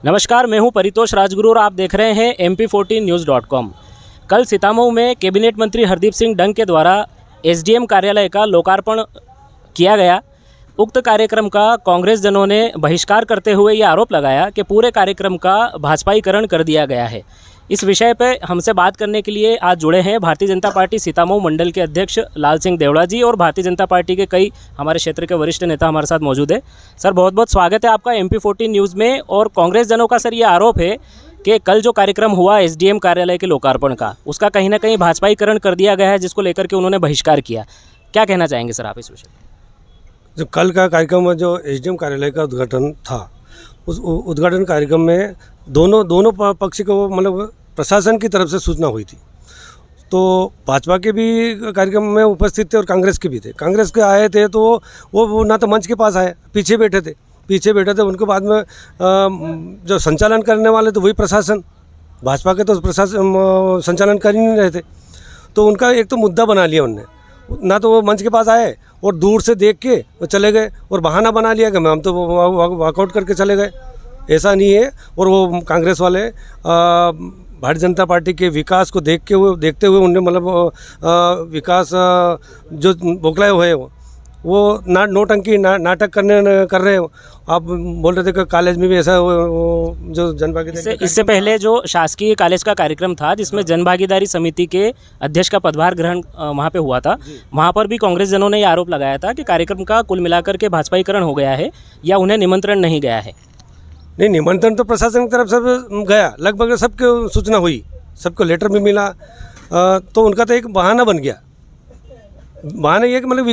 नमस्कार, मैं हूं परितोष राजगुरु और आप देख रहे हैं MP14news.com। कल सीतामऊ में कैबिनेट मंत्री हरदीप सिंह डंग के द्वारा एसडीएम कार्यालय का लोकार्पण किया गया। उक्त कार्यक्रम का कांग्रेस जनों ने बहिष्कार करते हुए ये आरोप लगाया कि पूरे कार्यक्रम का भाजपाईकरण कर दिया गया है। इस विषय पर हमसे बात करने के लिए आज जुड़े हैं भारतीय जनता पार्टी सीतामऊ मंडल के अध्यक्ष लाल सिंह देवड़ा जी और भारतीय जनता पार्टी के कई हमारे क्षेत्र के वरिष्ठ नेता हमारे साथ मौजूद है। सर, बहुत बहुत स्वागत है आपका MP14 न्यूज़ में। और कांग्रेस जनों का सर ये आरोप है कि कल जो कार्यक्रम हुआ एसडीएम कार्यालय के लोकार्पण का, उसका कहीं ना कहीं भाजपाईकरण कर दिया गया है, जिसको लेकर के उन्होंने बहिष्कार किया। क्या कहना चाहेंगे सर आप इस विषय पर? जो कल का कार्यक्रम में जो एसडीएम कार्यालय का उद्घाटन था, उस उद्घाटन कार्यक्रम में दोनों पक्ष को मतलब प्रशासन की तरफ से सूचना हुई थी। तो भाजपा के भी कार्यक्रम में उपस्थित थे और कांग्रेस के भी थे। कांग्रेस के आए थे तो वो ना तो मंच के पास आए, पीछे बैठे थे। उनके बाद में जो संचालन करने वाले तो वही प्रशासन, भाजपा के तो प्रशासन संचालन कर ही नहीं रहे थे। तो उनका एक तो मुद्दा बना लिया उनने, ना तो वो मंच के पास आए और दूर से देख के वो चले गए और बहाना बना लिया कि हम तो वॉकआउट करके चले गए। ऐसा नहीं है। और वो कांग्रेस वाले भारतीय जनता पार्टी के विकास को देखते हुए उन्हें मतलब विकास जो बौखलाए हुए वो नौटंकी नाटक कर रहे हो। आप बोल रहे थे कि कॉलेज में भी ऐसा जो जनभागीदारी, इससे पहले जो शासकीय कॉलेज का कार्यक्रम था जिसमें जनभागीदारी समिति के अध्यक्ष का पदभार ग्रहण वहाँ पे हुआ था, वहाँ पर भी कांग्रेस जनों ने ये आरोप लगाया था कि कार्यक्रम का कुल मिलाकर के भाजपाईकरण हो गया है या उन्हें निमंत्रण नहीं गया है। नहीं, निमंत्रण तो प्रशासन की तरफ से गया, लगभग सबको सूचना हुई, सबको लेटर भी मिला। तो उनका तो एक बहाना बन गया। बहाना ये कि मतलब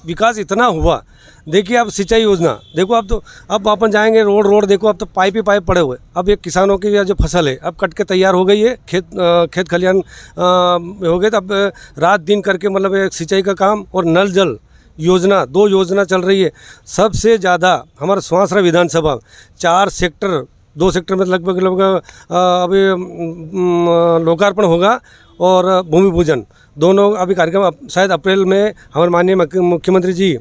विकास इतना हुआ। देखिए आप सिंचाई योजना देखो, अब तो अब अपन जाएंगे रोड देखो, अब तो पाइप ही पाइप पड़े हुए। अब ये किसानों की जो फसल है अब कट के तैयार हो गई है, खेत खलियान हो गए। तो अब रात दिन करके मतलब एक सिंचाई का काम और नल जल योजना, 2 योजना चल रही है। सबसे ज़्यादा हमारा सुहासरा विधानसभा 2 सेक्टर में लगभग अभी लोकार्पण होगा और भूमि पूजन, दोनों अभी कार्यक्रम शायद अप्रैल में हमारे माननीय मुख्यमंत्री जी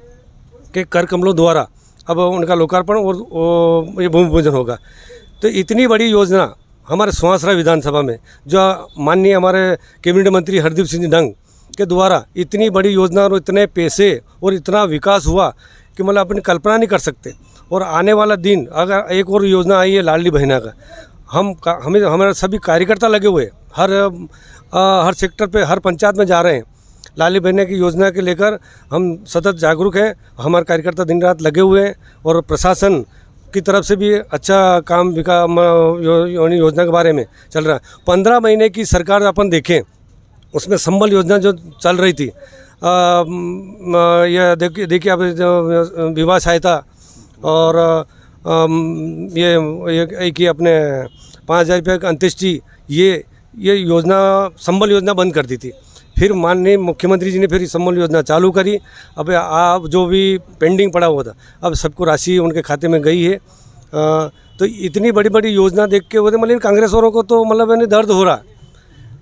के कर कमलों द्वारा अब उनका लोकार्पण और ये भूमि पूजन होगा। तो इतनी बड़ी योजना हमारे सुहासरा विधानसभा में जो माननीय हमारे कैबिनेट मंत्री हरदीप सिंह डंग के द्वारा इतनी बड़ी योजना और इतने पैसे और इतना विकास हुआ कि मतलब अपनी कल्पना नहीं कर सकते। और आने वाला दिन अगर एक और योजना आई है लाडली बहना का, हमारे सभी कार्यकर्ता लगे हुए हर सेक्टर पे, हर पंचायत में जा रहे हैं। लाडली बहना की योजना के लेकर हम सतत जागरूक हैं। हमारे कार्यकर्ता दिन रात लगे हुए हैं और प्रशासन की तरफ से भी अच्छा काम योजना के बारे में चल रहा है। 15 महीने की सरकार अपन देखें, उसमें संबल योजना जो चल रही थी, ये देखिए अब विवाह सहायता और ये अपने 5,000 रुपये का अंत्येष्टि, ये योजना संबल योजना बंद कर दी थी। फिर माननीय मुख्यमंत्री जी ने फिर संबल योजना चालू करी। अब आप जो भी पेंडिंग पड़ा हुआ था अब सबको राशि उनके खाते में गई है। तो इतनी बड़ी योजना देख के मतलब कांग्रेस वालों को तो मतलब दर्द हो रहा है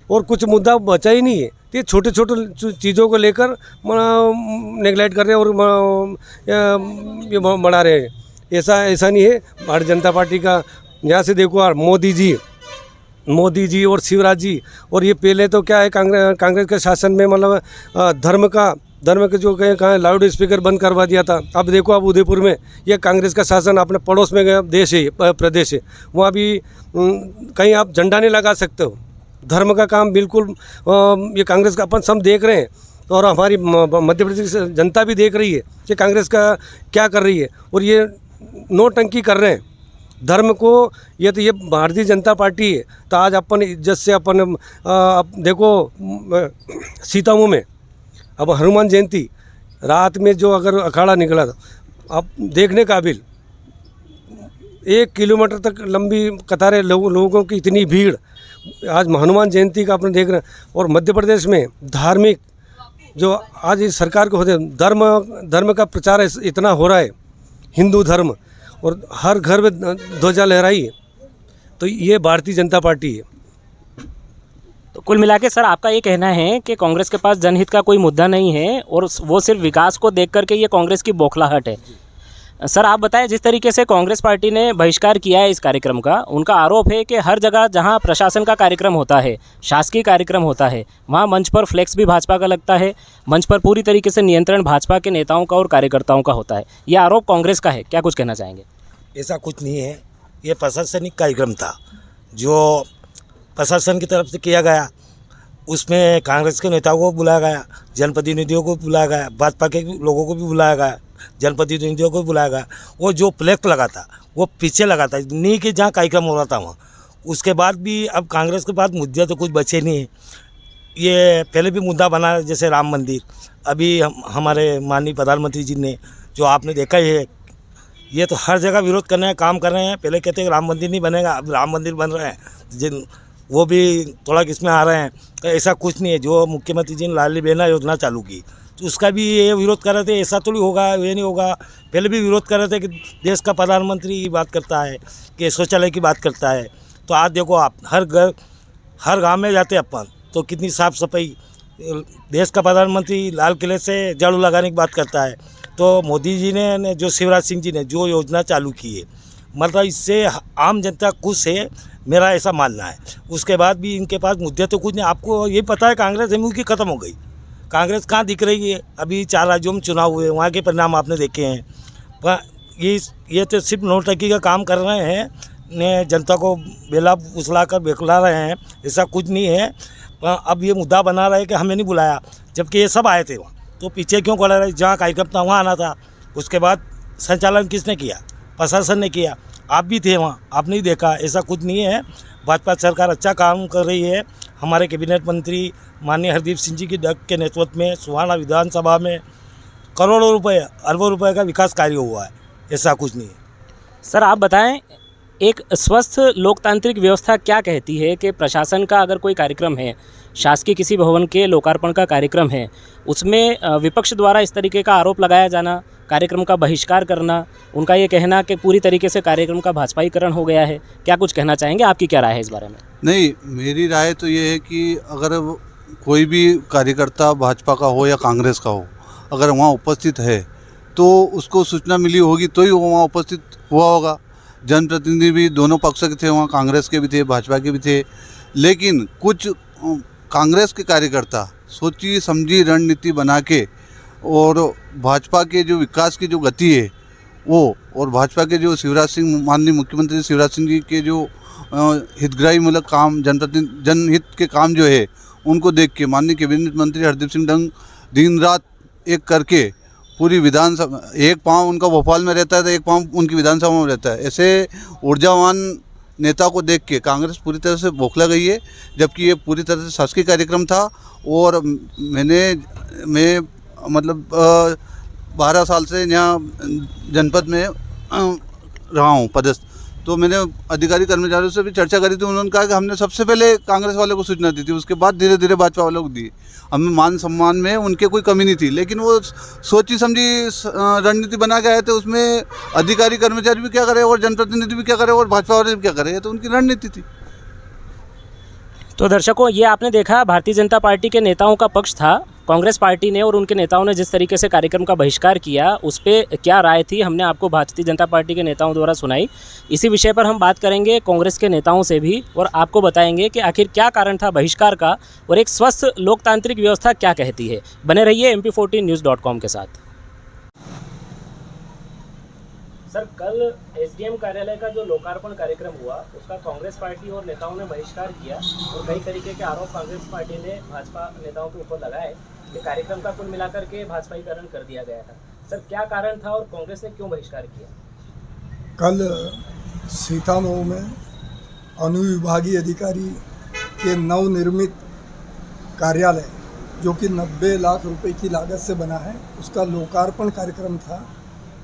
और कुछ मुद्दा बचा ही नहीं है। ये छोटे चीज़ों को लेकर नेगलेक्ट कर रहे हैं और ये बढ़ा रहे हैं। ऐसा नहीं है। भारतीय जनता पार्टी का यहाँ से देखो यार, मोदी जी और शिवराज जी, और ये पहले तो क्या है कांग्रेस के शासन में मतलब धर्म के जो कहीं लाउड स्पीकर बंद करवा दिया था। अब देखो अब उदयपुर में ये कांग्रेस का शासन अपने पड़ोस में प्रदेश है, वहाँ भी कहीं आप झंडा नहीं लगा सकते हो। धर्म का काम बिल्कुल ये कांग्रेस का अपन सब देख रहे हैं और हमारी मध्य प्रदेश की जनता भी देख रही है कि कांग्रेस का क्या कर रही है। और ये नौटंकी कर रहे हैं धर्म को। ये तो ये भारतीय जनता पार्टी है। तो आज अपन इज्जत से अपन देखो सीतामऊ में अब हनुमान जयंती रात में जो अगर अखाड़ा निकला था, अब देखने काबिल, 1 किलोमीटर तक लंबी कतारें, लोगों की इतनी भीड़। आज हनुमान जयंती का अपन देख रहे हैं। और मध्य प्रदेश में धार्मिक जो आज इस सरकार को होते धर्म का प्रचार इतना हो रहा है, हिंदू धर्म, और हर घर में ध्वजा लहराई है। तो ये भारतीय जनता पार्टी है। तो कुल मिला के सर आपका ये कहना है कि कांग्रेस के पास जनहित का कोई मुद्दा नहीं है और वो सिर्फ विकास को देख करके ये कांग्रेस की बौखलाहट है। सर आप बताएं, जिस तरीके से कांग्रेस पार्टी ने बहिष्कार किया है इस कार्यक्रम का, उनका आरोप है कि हर जगह जहां प्रशासन का कार्यक्रम होता है, शासकीय कार्यक्रम होता है, वहां मंच पर फ्लेक्स भी भाजपा का लगता है, मंच पर पूरी तरीके से नियंत्रण भाजपा के नेताओं का और कार्यकर्ताओं का होता है। ये आरोप कांग्रेस का है, क्या कुछ कहना चाहेंगे? ऐसा कुछ नहीं है, ये प्रशासनिक कार्यक्रम था जो प्रशासन की तरफ से किया गया। उसमें कांग्रेस के नेताओं को बुलाया गया, जनप्रतिनिधियों को बुलाया गया, भाजपा के लोगों को भी बुलाया गया, जनप्रतिनिधियों को बुलाया गया। वो जो फ्लैग लगा था वो पीछे लगा था, नहीं कि जहाँ कार्यक्रम हो रहा था वहाँ। उसके बाद भी अब कांग्रेस के पास मुद्दे तो कुछ बचे नहीं हैं। ये पहले भी मुद्दा बना, जैसे राम मंदिर। अभी हमारे माननीय प्रधानमंत्री जी ने, जो आपने देखा ही है, ये तो हर जगह विरोध करने हैं, काम कर रहे हैं। पहले कहते हैं राम मंदिर नहीं बनेगा, अब राम मंदिर बन रहे हैं, जिन वो भी थोड़ा किसमें आ रहे हैं। तो ऐसा कुछ नहीं है। जो मुख्यमंत्री जी ने लाडली बहना योजना चालू की, तो उसका भी ये विरोध कर रहे थे, ऐसा थोड़ी होगा, ये नहीं होगा। पहले भी विरोध कर रहे थे कि देश का प्रधानमंत्री की बात करता है, कि शौचालय की बात करता है। तो आज देखो आप, हर गाँव में जाते अपन तो कितनी साफ़ सफाई। देश का प्रधानमंत्री लाल किले से झाड़ू लगाने की बात करता है। तो मोदी जी ने जो शिवराज सिंह जी ने जो योजना चालू की है, मतलब इससे आम जनता खुश है, मेरा ऐसा मानना है। उसके बाद भी इनके पास मुद्दे तो कुछ नहीं। आपको ये पता है कांग्रेस एमयू की ख़त्म हो गई। कांग्रेस कहाँ दिख रही है? अभी 4 राज्यों में चुनाव हुए, वहाँ के परिणाम आपने देखे हैं। ये तो सिर्फ नोटंकी का काम कर रहे हैं, ने जनता को बेला फुसला कर बेखला रहे हैं, ऐसा कुछ नहीं है। अब ये मुद्दा बना रहे कि हमें नहीं बुलाया, जबकि ये सब आए थे वहाँ। तो पीछे क्यों खड़ा रहे? जहाँ कार्यक्रम था वहाँ आना था। उसके बाद संचालन किसने किया? प्रशासन ने किया। आप भी थे वहाँ, आप नहीं देखा? ऐसा कुछ नहीं है। भाजपा सरकार अच्छा काम कर रही है। हमारे कैबिनेट मंत्री माननीय हरदीप सिंह जी की डग के नेतृत्व में सुहाना विधानसभा में करोड़ों रुपए, अरबों रुपए का विकास कार्य हुआ है। ऐसा कुछ नहीं है। सर आप बताएं, एक स्वस्थ लोकतांत्रिक व्यवस्था क्या कहती है कि प्रशासन का अगर कोई कार्यक्रम है, शासकीय किसी भवन के लोकार्पण का कार्यक्रम है, उसमें विपक्ष द्वारा इस तरीके का आरोप लगाया जाना, कार्यक्रम का बहिष्कार करना, उनका ये कहना कि पूरी तरीके से कार्यक्रम का भाजपाईकरण हो गया है, क्या कुछ कहना चाहेंगे? आपकी क्या राय है इस बारे में? नहीं, मेरी राय तो ये है कि अगर कोई भी कार्यकर्ता भाजपा का हो या कांग्रेस का हो, अगर वहाँ उपस्थित है तो उसको सूचना मिली होगी तो ही वो वहाँ उपस्थित हुआ होगा। जनप्रतिनिधि भी दोनों पक्ष के थे वहाँ, कांग्रेस के भी थे, भाजपा के भी थे। लेकिन कुछ कांग्रेस के कार्यकर्ता सोची समझी रणनीति बना के और भाजपा के जो विकास की जो गति है वो, और भाजपा के जो शिवराज सिंह, माननीय मुख्यमंत्री शिवराज सिंह जी के जो हितग्राही मूलक काम, जनहित के काम जो है, उनको देख के माननीय कैबिनेट मंत्री हरदीप सिंह डंग दिन रात एक करके पूरी विधानसभा, एक पाँव उनका भोपाल में रहता है तो एक पाँव उनकी विधानसभा में रहता है। ऐसे ऊर्जावान नेता को देख के कांग्रेस पूरी तरह से बौखला गई है, जबकि ये पूरी तरह से शासकीय कार्यक्रम था। और मैं मतलब 12 साल से यहाँ जनपद में रहा हूँ पदस्थ। तो मैंने अधिकारी कर्मचारियों से भी चर्चा करी थी। उन्होंने कहा कि हमने सबसे पहले कांग्रेस वालों को सूचना दी थी, उसके बाद धीरे धीरे भाजपा वालों को दी। हमें मान सम्मान में उनके कोई कमी नहीं थी, लेकिन वो सोची समझी रणनीति बना के आए थे। उसमें अधिकारी कर्मचारी भी क्या करे और जनप्रतिनिधि भी क्या करे और भाजपा वाले भी क्या करे, तो उनकी रणनीति थी। तो दर्शकों, ये आपने देखा, भारतीय जनता पार्टी के नेताओं का पक्ष था। कांग्रेस पार्टी ने और उनके नेताओं ने जिस तरीके से कार्यक्रम का बहिष्कार किया, उस पर क्या राय थी हमने आपको भारतीय जनता पार्टी के नेताओं द्वारा सुनाई। इसी विषय पर हम बात करेंगे कांग्रेस के नेताओं से भी और आपको बताएंगे कि आखिर क्या कारण था बहिष्कार का और एक स्वस्थ लोकतांत्रिक व्यवस्था क्या कहती है। बने रहिए mp14news.com के साथ। सर, कल एसडीएम कार्यालय का जो लोकार्पण कार्यक्रम हुआ, उसका कांग्रेस पार्टी और नेताओं ने बहिष्कार किया और कई तरीके के आरोप कांग्रेस पार्टी ने भाजपा नेताओं के ऊपर लगाए कि कार्यक्रम का कुल मिलाकर के भाजपाईकरण कर दिया गया था। सर, क्या कारण था और कांग्रेस ने क्यों बहिष्कार किया? कल सीतामऊ में अनुविभागीय अधिकारी के नवनिर्मित कार्यालय, जो कि 90 लाख रुपए की लागत से बना है, उसका लोकार्पण कार्यक्रम था।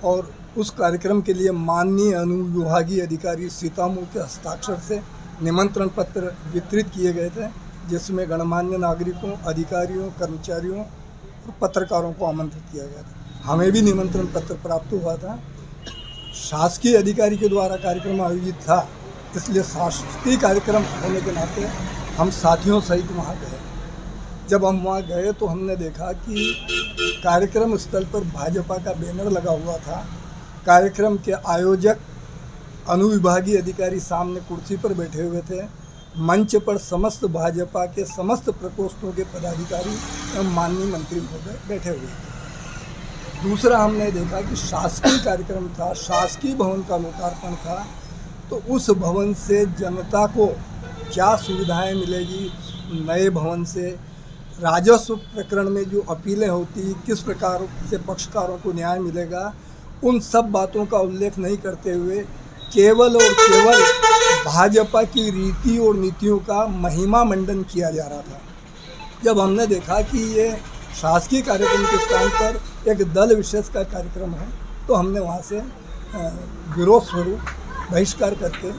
और उस कार्यक्रम के लिए माननीय अनुविभागीय अधिकारी सीतामऊ के हस्ताक्षर से निमंत्रण पत्र वितरित किए गए थे, जिसमें गणमान्य नागरिकों, अधिकारियों, कर्मचारियों और पत्रकारों को आमंत्रित किया गया था। हमें भी निमंत्रण पत्र प्राप्त हुआ था। शासकीय अधिकारी के द्वारा कार्यक्रम आयोजित था, इसलिए शासकीय कार्यक्रम होने के नाते हम साथियों सहित वहाँ गए। जब हम वहाँ गए तो हमने देखा कि कार्यक्रम स्थल पर भाजपा का बैनर लगा हुआ था, कार्यक्रम के आयोजक अनुविभागीय अधिकारी सामने कुर्सी पर बैठे हुए थे। मंच पर समस्त भाजपा के समस्त प्रकोष्ठों के पदाधिकारी एवं माननीय मंत्री महोदय बैठे हुए थे। दूसरा हमने देखा कि शासकीय कार्यक्रम था, शासकीय भवन का लोकार्पण था, तो उस भवन से जनता को क्या सुविधाएं मिलेगी, नए भवन से राजस्व प्रकरण में जो अपीलें होती, किस प्रकार से पक्षकारों को न्याय मिलेगा, उन सब बातों का उल्लेख नहीं करते हुए केवल और केवल भाजपा की रीति और नीतियों का महिमा मंडन किया जा रहा था। जब हमने देखा कि ये शासकीय कार्यक्रम के स्थान पर एक दल विशेष का कार्यक्रम है, तो हमने वहाँ से विरोध स्वरूप बहिष्कार करके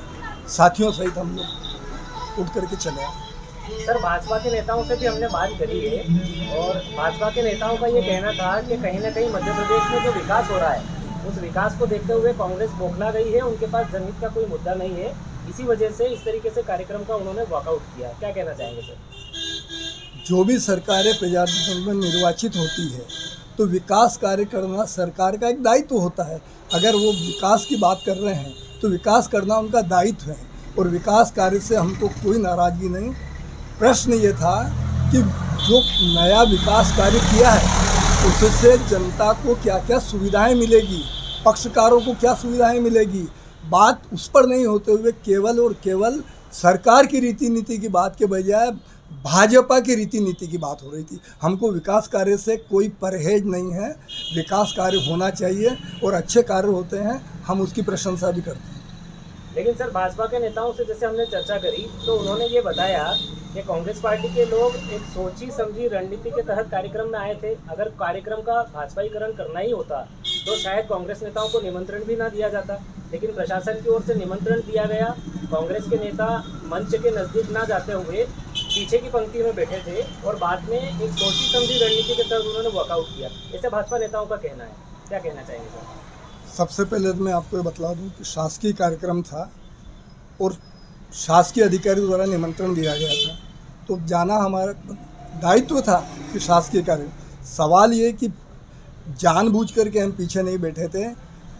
साथियों सहित हम लोग उठ करके चले आए। सर, भाजपा के नेताओं से भी हमने बात करी है और भाजपा के नेताओं का ये कहना था कि कहीं ना कहीं मध्य प्रदेश में जो विकास हो रहा है, उस विकास को देखते हुए कांग्रेस बौखला गई है, उनके पास जनहित का कोई मुद्दा नहीं है, इसी वजह से इस तरीके से कार्यक्रम का उन्होंने वॉकआउट किया। क्या कहना चाहेंगे सर? जो भी सरकारें प्रजातंत्र में निर्वाचित होती है, तो विकास कार्य करना सरकार का एक दायित्व होता है। अगर वो विकास की बात कर रहे हैं तो विकास करना उनका दायित्व है और विकास कार्य से हमको कोई नाराज़गी नहीं। प्रश्न ये था कि जो नया विकास कार्य किया है उससे जनता को क्या क्या सुविधाएं मिलेगी, पक्षकारों को क्या सुविधाएं मिलेगी, बात उस पर नहीं होते हुए केवल और केवल सरकार की रीति नीति की बात के बजाय भाजपा की रीति नीति की बात हो रही थी। हमको विकास कार्य से कोई परहेज नहीं है, विकास कार्य होना चाहिए और अच्छे कार्य होते हैं, हम उसकी प्रशंसा भी करते हैं। लेकिन सर, भाजपा के नेताओं से जैसे हमने चर्चा करी तो उन्होंने ये बताया कि कांग्रेस पार्टी के लोग एक सोची समझी रणनीति के तहत कार्यक्रम में आए थे। अगर कार्यक्रम का भाजपाईकरण करना ही होता तो शायद कांग्रेस नेताओं को निमंत्रण भी ना दिया जाता, लेकिन प्रशासन की ओर से निमंत्रण दिया गया। कांग्रेस के नेता मंच के नज़दीक ना जाते हुए पीछे की पंक्ति में बैठे थे और बाद में एक सोची समझी रणनीति के तहत उन्होंने वॉकआउट किया। ऐसे भाजपा नेताओं का कहना है, क्या कहना चाहेंगे सर? सबसे पहले मैं आपको ये बतला दूं कि शासकीय कार्यक्रम था और शासकीय अधिकारी द्वारा निमंत्रण दिया गया था, तो जाना हमारा दायित्व था कि शासकीय कार्य। सवाल ये कि जानबूझ करके हम पीछे नहीं बैठे थे।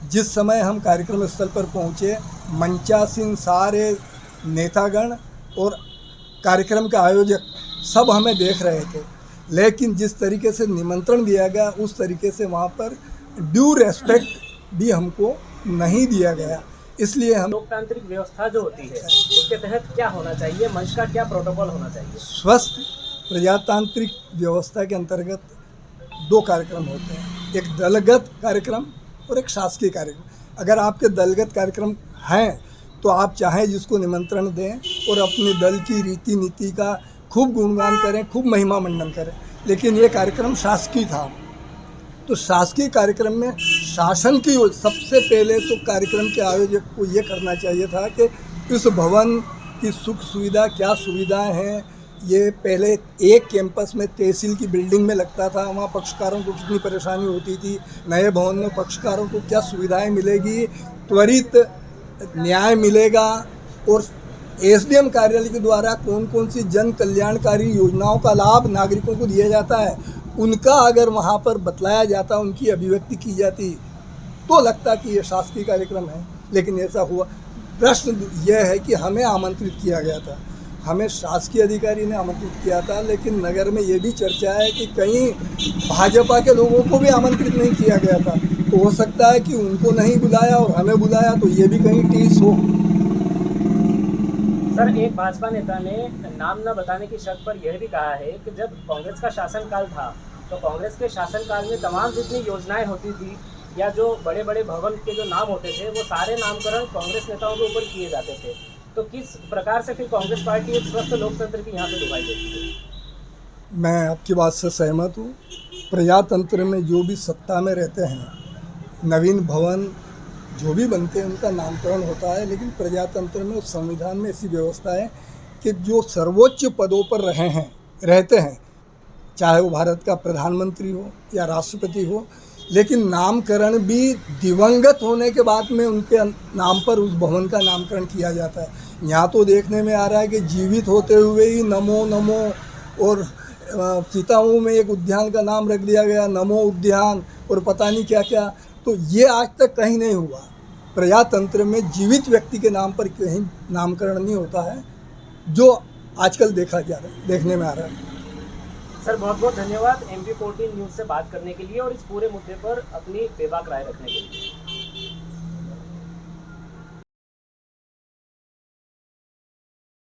जिस समय हम कार्यक्रम स्थल पर पहुँचे, मंचासीन सारे नेतागण और कार्यक्रम का आयोजक सब हमें देख रहे थे, लेकिन जिस तरीके से निमंत्रण दिया गया उस तरीके से वहाँ पर ड्यू रेस्पेक्ट भी हमको नहीं दिया गया। इसलिए हम लोकतांत्रिक व्यवस्था जो होती है उसके तहत क्या होना चाहिए, मंच का क्या प्रोटोकॉल होना चाहिए? स्वस्थ प्रजातांत्रिक व्यवस्था के अंतर्गत दो कार्यक्रम होते हैं, एक दलगत कार्यक्रम और एक शासकीय कार्यक्रम। अगर आपके दलगत कार्यक्रम हैं तो आप चाहे जिसको निमंत्रण दें और अपने दल की रीति नीति का खूब गुणगान करें, खूब महिमा मंडन करें, लेकिन ये कार्यक्रम शासकीय था। तो शासकीय कार्यक्रम में शासन की ओर सबसे पहले तो कार्यक्रम के आयोजक को ये करना चाहिए था कि इस भवन की सुख सुविधा, क्या सुविधाएं हैं। ये पहले एक कैंपस में तहसील की बिल्डिंग में लगता था, वहाँ पक्षकारों को कितनी परेशानी होती थी। नए भवन में पक्षकारों को क्या सुविधाएं मिलेगी, त्वरित न्याय मिलेगा और एसडीएम कार्यालय के द्वारा कौन कौन सी जन कल्याणकारी योजनाओं का लाभ नागरिकों को दिया जाता है, उनका अगर वहाँ पर बतलाया जाता, उनकी अभिव्यक्ति की जाती, तो लगता कि ये शासकीय कार्यक्रम है। लेकिन ऐसा हुआ। प्रश्न यह है कि हमें आमंत्रित किया गया था, हमें शासकीय अधिकारी ने आमंत्रित किया था, लेकिन नगर में ये भी चर्चा है कि कहीं भाजपा के लोगों को भी आमंत्रित नहीं किया गया था। तो हो सकता है कि उनको नहीं बुलाया और हमें बुलाया, तो ये भी कहीं टीस हो। सर, एक भाजपा नेता ने नाम न बताने की शर्त पर यह भी कहा है कि जब कांग्रेस का शासनकाल था तो कांग्रेस के शासनकाल में तमाम जितनी योजनाएं होती थी या जो बड़े बड़े भवन के जो नाम होते थे वो सारे नामकरण कांग्रेस नेताओं के ऊपर किए जाते थे। तो किस प्रकार से फिर कांग्रेस पार्टी एक स्वस्थ लोकतंत्र की यहाँ पे दुहाई देती है? मैं आपकी बात से सहमत हूँ। प्रजातंत्र में जो भी सत्ता में रहते हैं, नवीन भवन जो भी बनते हैं उनका नामकरण होता है, लेकिन प्रजातंत्र में उस संविधान में ऐसी व्यवस्था है कि जो सर्वोच्च पदों पर रहते हैं, चाहे वो भारत का प्रधानमंत्री हो या राष्ट्रपति हो, लेकिन नामकरण भी दिवंगत होने के बाद में उनके नाम पर उस भवन का नामकरण किया जाता है। यहाँ तो देखने में आ रहा है कि जीवित होते हुए ही नमो नमो, और सीतामऊ में एक उद्यान का नाम रख दिया गया नमो उद्यान, और पता नहीं क्या क्या। तो ये आज तक कहीं नहीं हुआ। प्रजातंत्र में जीवित व्यक्ति के नाम पर कहीं नामकरण नहीं होता है, जो आजकल देखने में आ रहा है। सर बहुत बहुत धन्यवाद MP14 न्यूज़ से बात करने के लिए और इस पूरे मुद्दे पर अपनी बेबाक राय रखने के लिए।